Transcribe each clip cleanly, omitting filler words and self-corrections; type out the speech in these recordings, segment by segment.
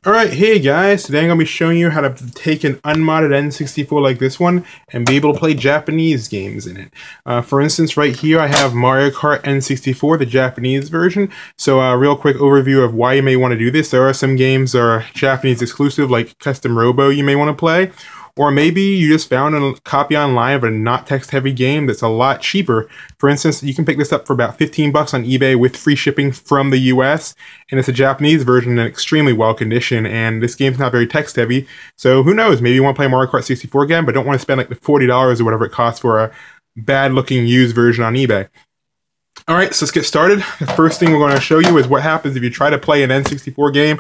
Alright, hey guys, today I'm going to be showing you how to take an unmodded N64 like this one and be able to play Japanese games in it. For instance, right here I have Mario Kart N64, the Japanese version. So a real quick overview of why you may want to do this. There are some games that are Japanese exclusive, like Custom Robo you may want to play. Or maybe you just found a copy online of a not text-heavy game that's a lot cheaper. For instance, you can pick this up for about 15 bucks on eBay with free shipping from the US, and it's a Japanese version and extremely well conditioned, and this game's not very text-heavy, so who knows, maybe you want to play Mario Kart 64 again, but don't want to spend like the $40 or whatever it costs for a bad-looking used version on eBay. Alright, so let's get started. The first thing we're going to show you is what happens if you try to play an N64 game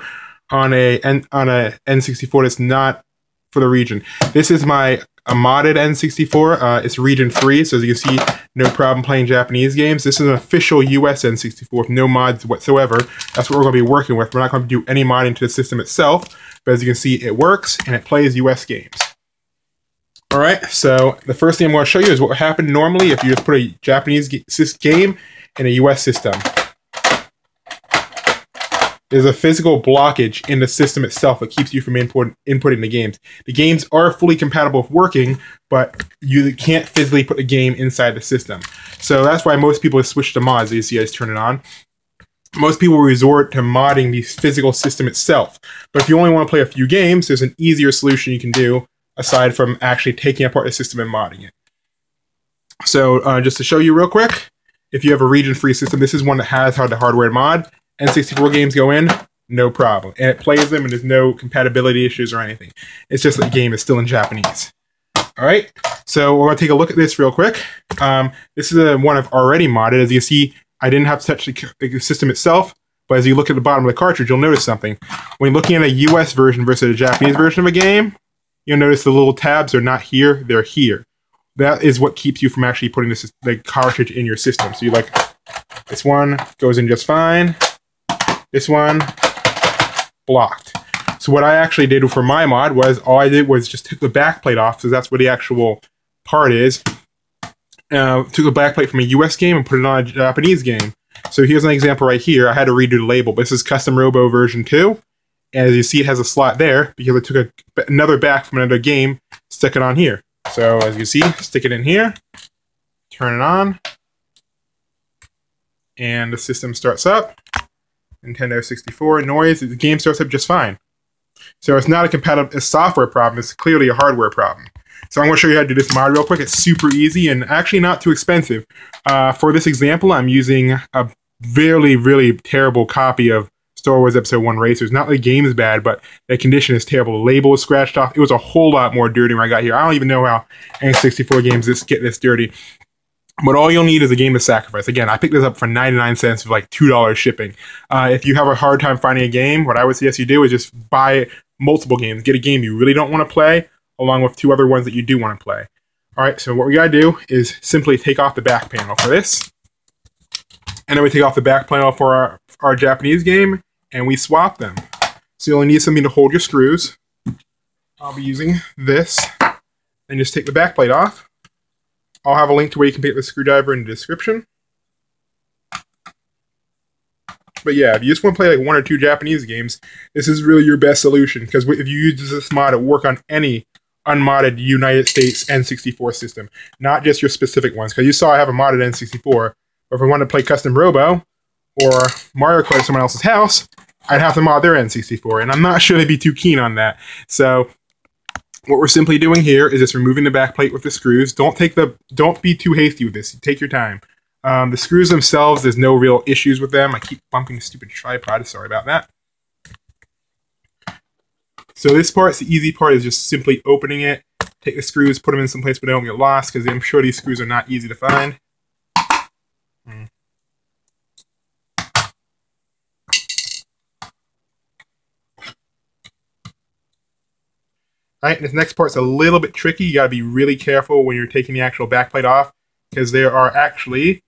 on a N64 that's not for the region. This is a modded N64. It's region free, so as you can see, no problem playing Japanese games. This is an official US N64 with no mods whatsoever. That's what we're going to be working with. We're not going to do any modding to the system itself, but as you can see, it works and it plays US games. Alright, so the first thing I'm going to show you is what would happen normally if you just put a Japanese game in a US system. There's a physical blockage in the system itself that keeps you from inputting the games. The games are fully compatible with working, but you can't physically put the game inside the system. So that's why most people have switched to mods. You see, I just turn it on. Most people resort to modding the physical system itself. But if you only want to play a few games, there's an easier solution you can do aside from actually taking apart the system and modding it. So just to show you real quick, if you have a region-free system, this is one that has the hardware mod. N64 games go in, no problem. And it plays them and there's no compatibility issues or anything. It's just that the game is still in Japanese. Alright, so we're going to take a look at this real quick. This is one I've already modded. As you can see, I didn't have to touch the system itself, but as you look at the bottom of the cartridge, you'll notice something. When looking at a US version versus a Japanese version of a game, you'll notice the little tabs are not here, they're here. That is what keeps you from actually putting the cartridge in your system. So this one goes in just fine. This one, blocked. So what I actually did for my mod was, all I did was just took the backplate off, so that's where the actual part is. Took the backplate from a US game and put it on a Japanese game. So here's an example right here. I had to redo the label. This is Custom Robo version 2. And as you see, it has a slot there because I took another back from another game, stuck it on here. So as you see, stick it in here, turn it on, and the system starts up. Nintendo 64 noise, the game starts up just fine. So it's not a software problem, it's clearly a hardware problem. So I'm going to show you how to do this mod real quick. It's super easy and actually not too expensive. For this example, I'm using a really terrible copy of Star Wars Episode 1 Racers. Not the game is bad, but the condition is terrible. The label is scratched off. It was a whole lot more dirty when I got here. I don't even know how N64 games get this dirty. But all you'll need is a game to sacrifice. Again, I picked this up for 99 cents for like $2 shipping. If you have a hard time finding a game, what I would suggest you do is just buy multiple games. Get a game you really don't want to play, along with 2 other ones that you do want to play. Alright, so what we gotta do is simply take off the back panel for this. And then we take off the back panel for our Japanese game, and we swap them. So you'll need something to hold your screws. I'll be using this. And just take the back plate off. I'll have a link to where you can pick up the screwdriver in the description. But yeah, if you just want to play like 1 or 2 Japanese games, this is really your best solution. Because if you use this mod, it will work on any unmodded United States N64 system. Not just your specific ones. Because you saw I have a modded N64. Or if I wanted to play Custom Robo or Mario Kart at someone else's house, I'd have to mod their N64. And I'm not sure they'd be too keen on that. So what we're simply doing here is just removing the back plate with the screws. Don't be too hasty with this. Take your time. The screws themselves, there's no real issues with them. I keep bumping the stupid tripod. Sorry about that. So this part's the easy part, is just simply opening it. Take the screws, put them in some place where they don't get lost, because I'm sure these screws are not easy to find. Alright, this next part's a little bit tricky. You gotta be really careful when you're taking the actual backplate off, because there are actually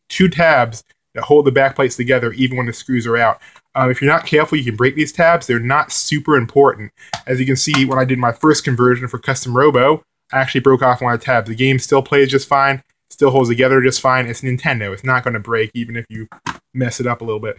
2 tabs that hold the backplates together even when the screws are out. If you're not careful, you can break these tabs. They're not super important. As you can see, when I did my first conversion for Custom Robo, I actually broke off one of the tabs. The game still plays just fine, still holds together just fine. It's Nintendo. It's not going to break even if you mess it up a little bit.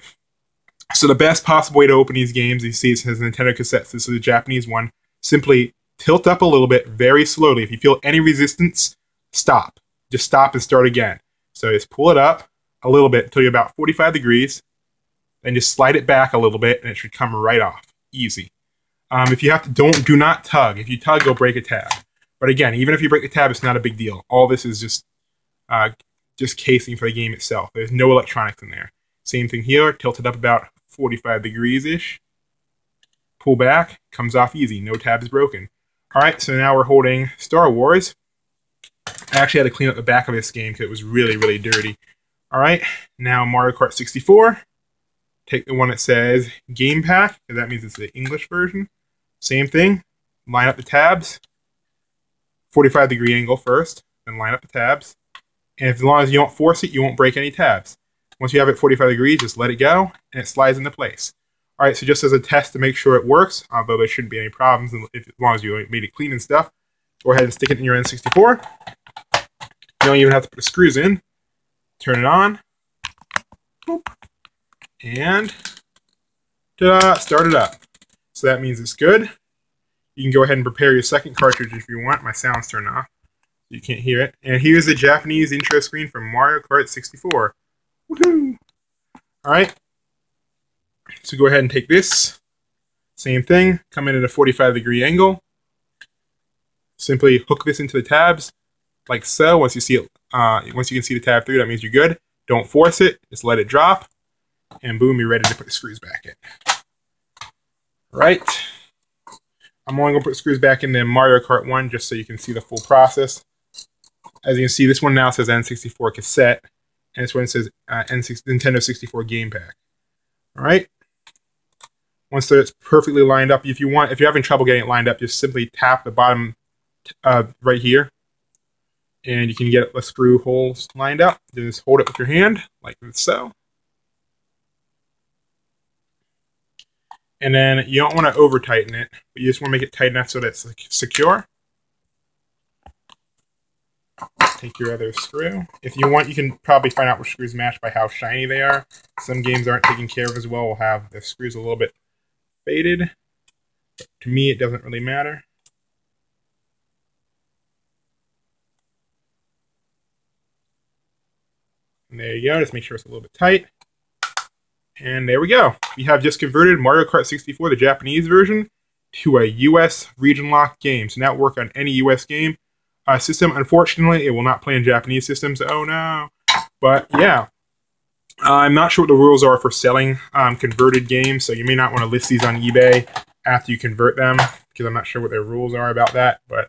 So the best possible way to open these games, you see it says Nintendo cassettes, this is the Japanese one, simply tilt up a little bit very slowly. If you feel any resistance, stop. Just stop and start again. So just pull it up a little bit until you're about 45 degrees, then just slide it back a little bit and it should come right off. Easy. If you have to, do not tug. If you tug, you'll break a tab. But again, even if you break the tab, it's not a big deal. All this is just casing for the game itself. There's no electronics in there. Same thing here, tilt it up about 45 degrees-ish. Pull back, comes off easy, no tab is broken. Alright, so now we're holding Star Wars. I actually had to clean up the back of this game because it was really, really dirty. Alright, now Mario Kart 64. Take the one that says Game Pack, because that means it's the English version. Same thing, line up the tabs. 45-degree angle first, then line up the tabs. And as long as you don't force it, you won't break any tabs. Once you have it 45 degrees, just let it go, and it slides into place. Alright, so just as a test to make sure it works, although there shouldn't be any problems as long as you made it clean and stuff, go ahead and stick it in your N64. You don't even have to put the screws in. Turn it on. Boop. And ta-da, start it up. So that means it's good. You can go ahead and prepare your second cartridge if you want. My sound's turned off. You can't hear it. And here's the Japanese intro screen from Mario Kart 64. Woohoo! Alright. So go ahead and take this. Same thing. Come in at a 45-degree angle. Simply hook this into the tabs, like so. Once you see it, once you can see the tab through, that means you're good. Don't force it. Just let it drop. And boom, you're ready to put the screws back in. Right. I'm only going to put screws back in the Mario Kart 1 just so you can see the full process. As you can see, this one now says N64 cassette, and this one says Nintendo 64 Game Pack. Alright. Once it's perfectly lined up, if you're having trouble getting it lined up, just simply tap the bottom right here, and you can get the screw holes lined up. Just hold it with your hand, like so. And then you don't want to over tighten it, but you just want to make it tight enough so that it's secure. Take your other screw. If you want, you can probably find out which screws match by how shiny they are. Some games aren't taken care of as well. Will have the screws a little bit faded. But to me, it doesn't really matter. And there you go. Just make sure it's a little bit tight. And there we go. We have just converted Mario Kart 64, the Japanese version, to a US region lock game. So now it will work on any US game system. Unfortunately, it will not play in Japanese systems. Oh no. But yeah. I'm not sure what the rules are for selling converted games, so you may not want to list these on eBay after you convert them, because I'm not sure what their rules are about that. But,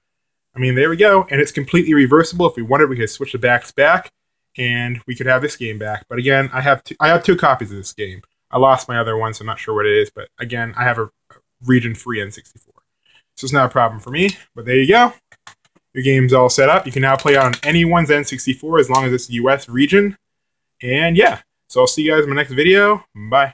I mean, there we go. And it's completely reversible. If we wanted, we could switch the backs back, and we could have this game back. But again, I have two copies of this game. I lost my other one, so I'm not sure what it is. But again, I have a region-free N64. So it's not a problem for me. But there you go. Your game's all set up. You can now play on anyone's N64 as long as it's US region. And yeah. So I'll see you guys in my next video. Bye.